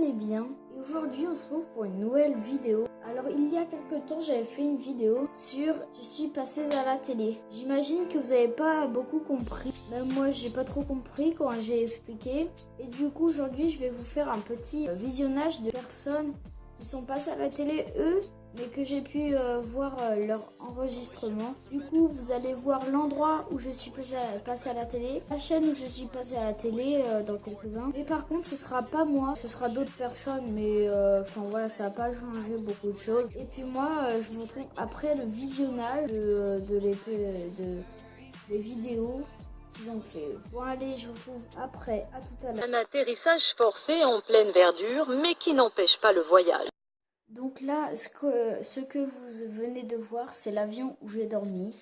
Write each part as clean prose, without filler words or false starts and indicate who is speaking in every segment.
Speaker 1: allez bien. Et aujourd'hui on se retrouve pour une nouvelle vidéo. Alors il y a quelques temps j'avais fait une vidéo sur je suis passée à la télé. J'imagine que vous n'avez pas beaucoup compris. Même moi j'ai pas trop compris quand j'ai expliqué. Et du coup aujourd'hui je vais vous faire un petit visionnage de personnes qui sont passées à la télé eux, mais que j'ai pu voir leur enregistrement. Du coup, vous allez voir l'endroit où je suis passée à la télé, la chaîne où je suis passée à la télé dans quelques-uns. Mais par contre, ce sera pas moi, ce sera d'autres personnes, mais enfin voilà, ça n'a pas changé beaucoup de choses. Et puis moi, je vous retrouve après le visionnage des vidéos qu'ils ont fait. Bon allez, je vous retrouve après, à tout à l'heure.
Speaker 2: Un atterrissage forcé en pleine verdure, mais qui n'empêche pas le voyage.
Speaker 1: Donc là, ce que vous venez de voir, c'est l'avion où j'ai dormi.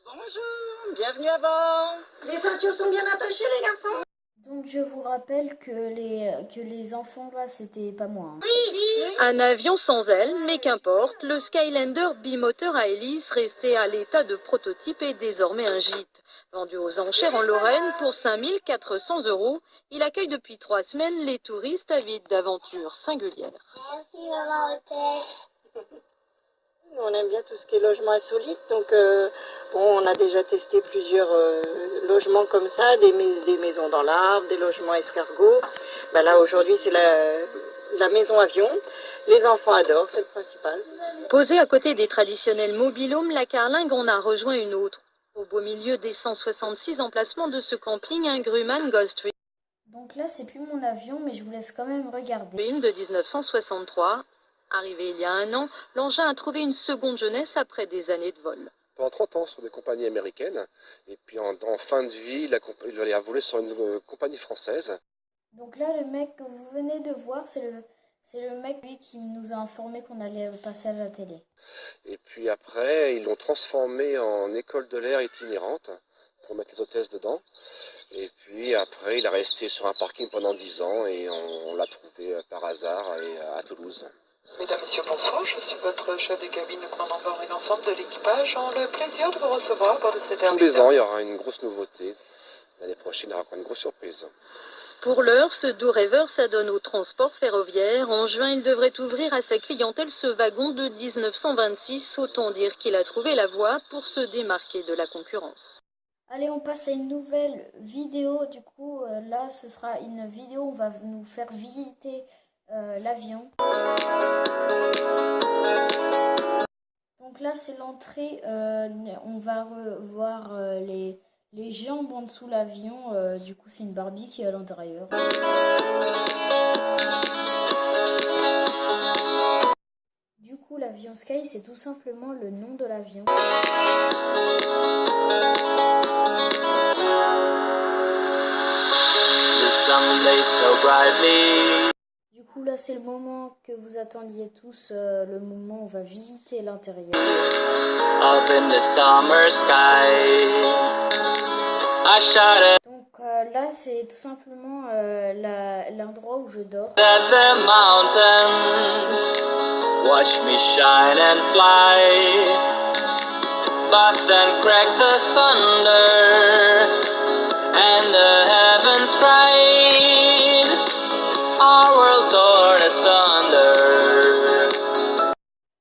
Speaker 3: Bonjour, bienvenue à bord. Les ceintures sont bien attachées les garçons?
Speaker 1: Donc je vous rappelle que les enfants là, c'était pas moi. Hein.
Speaker 3: Oui.
Speaker 2: Un avion sans ailes, mais qu'importe, le Skylander bimoteur à hélice resté à l'état de prototype est désormais un gîte. Vendu aux enchères en Lorraine pour 5 400 €, il accueille depuis 3 semaines les touristes avides d'aventures singulières.
Speaker 3: Merci maman hôtesse. On aime bien tout ce qui est logement insolite, donc bon, on a déjà testé plusieurs logements comme ça, des maisons dans l'arbre, des logements escargots. Ben là aujourd'hui c'est la maison avion. Les enfants adorent, c'est le principal.
Speaker 2: Posée à côté des traditionnels mobil-homes, la carlingue en a rejoint une autre. Au beau milieu des 166 emplacements de ce camping, un Grumman Gulfstream
Speaker 1: Donc là, c'est plus mon avion, mais je vous laisse quand même regarder.
Speaker 2: de 1963. Arrivé il y a un an, l'engin a trouvé une seconde jeunesse après des années de vol.
Speaker 4: Pendant 30 ans sur des compagnies américaines, et puis en fin de vie, il a volé sur une compagnie française.
Speaker 1: Donc là, le mec que vous venez de voir, c'est le mec lui, qui nous a informé qu'on allait passer à la télé.
Speaker 4: Et puis après, ils l'ont transformé en école de l'air itinérante pour mettre les hôtesses dedans. Et puis après, il est resté sur un parking pendant 10 ans et on l'a trouvé par hasard à Toulouse.
Speaker 5: Mesdames, Messieurs, bonsoir. Je suis votre chef de cabine, le commandant bord et l'ensemble de l'équipage ont le plaisir de vous recevoir à bord de cet avion.
Speaker 4: Tous les ans, il y aura une grosse nouveauté. L'année prochaine, il y aura encore une grosse surprise.
Speaker 2: Pour l'heure, ce doux rêveur s'adonne au transport ferroviaire. En juin, il devrait ouvrir à sa clientèle ce wagon de 1926. Autant dire qu'il a trouvé la voie pour se démarquer de la concurrence.
Speaker 1: Allez, on passe à une nouvelle vidéo. Du coup, là, ce sera une vidéo où on va nous faire visiter l'avion. Donc là, c'est l'entrée. On va voir les jambes en dessous de l'avion. Du coup, c'est une Barbie qui est à l'intérieur. Du coup, l'avion Sky, c'est tout simplement le nom de l'avion. Du coup, là, c'est le moment que vous attendiez tous, le moment où on va visiter l'intérieur. Donc là, c'est tout simplement l'endroit où je dors.
Speaker 6: Watch me shine and fly, but then crack the thunder, and the heavens cried, our world torn asunder.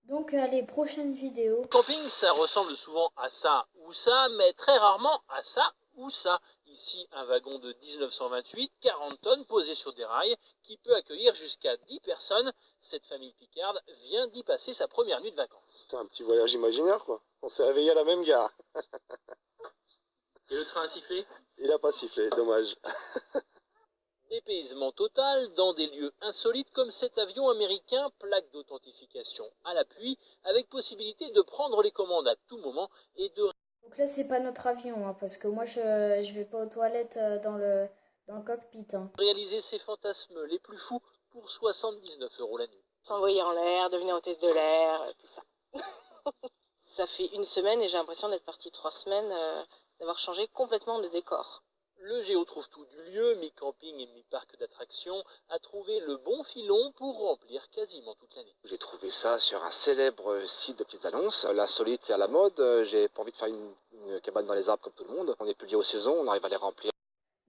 Speaker 1: Donc allez, prochaine vidéo.
Speaker 7: Camping, ça ressemble souvent à ça ou ça, mais très rarement à ça ou ça. Ici, un wagon de 1928, 40 tonnes posé sur des rails, qui peut accueillir jusqu'à 10 personnes. Cette famille picarde vient d'y passer sa première nuit de vacances.
Speaker 4: C'est un petit voyage imaginaire, quoi. On s'est réveillé à la même gare.
Speaker 7: Et le train a sifflé ?
Speaker 4: Il a pas sifflé, dommage.
Speaker 7: Dépaysement total dans des lieux insolites comme cet avion américain, plaque d'authentification à l'appui, avec possibilité de prendre les commandes à tout moment et de...
Speaker 1: Donc là, c'est pas notre avion, hein, parce que moi, je vais pas aux toilettes dans le cockpit. Hein.
Speaker 7: réaliser ses fantasmes les plus fous pour 79 € la nuit.
Speaker 3: S'envoyer en l'air, devenir hôtesse de l'air, tout ça. Ça fait une semaine et j'ai l'impression d'être partie 3 semaines, d'avoir changé complètement de décor.
Speaker 7: Le Géo trouve tout du lieu, mi-camping et mi-parc d'attractions, a trouvé le bon filon pour remplir quasiment toute l'année.
Speaker 4: J'ai trouvé ça sur un célèbre site de petites annonces. L'insolite est à la mode. J'ai pas envie de faire une cabane dans les arbres comme tout le monde. On est plus lié aux saisons, on arrive à les remplir.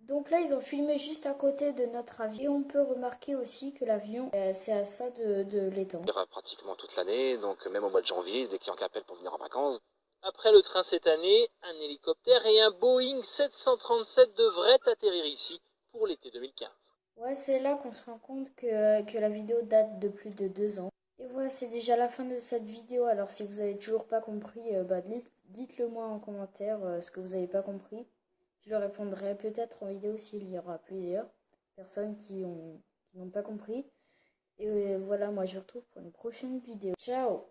Speaker 1: Donc là, ils ont filmé juste à côté de notre avion. Et on peut remarquer aussi que l'avion, c'est à ça de l'étang.
Speaker 4: Pratiquement toute l'année, donc même au mois de janvier, des clients qui appellent pour venir en vacances.
Speaker 7: Après le train cette année, un hélicoptère et un Boeing 737 devraient atterrir ici pour l'été 2015.
Speaker 1: Ouais, c'est là qu'on se rend compte que la vidéo date de plus de 2 ans. Et voilà, c'est déjà la fin de cette vidéo. Alors si vous avez toujours pas compris, dites-le moi en commentaire ce que vous n'avez pas compris. Je le répondrai peut-être en vidéo s'il y aura plusieurs personnes qui n'ont pas compris. Et voilà, moi je vous retrouve pour une prochaine vidéo. Ciao!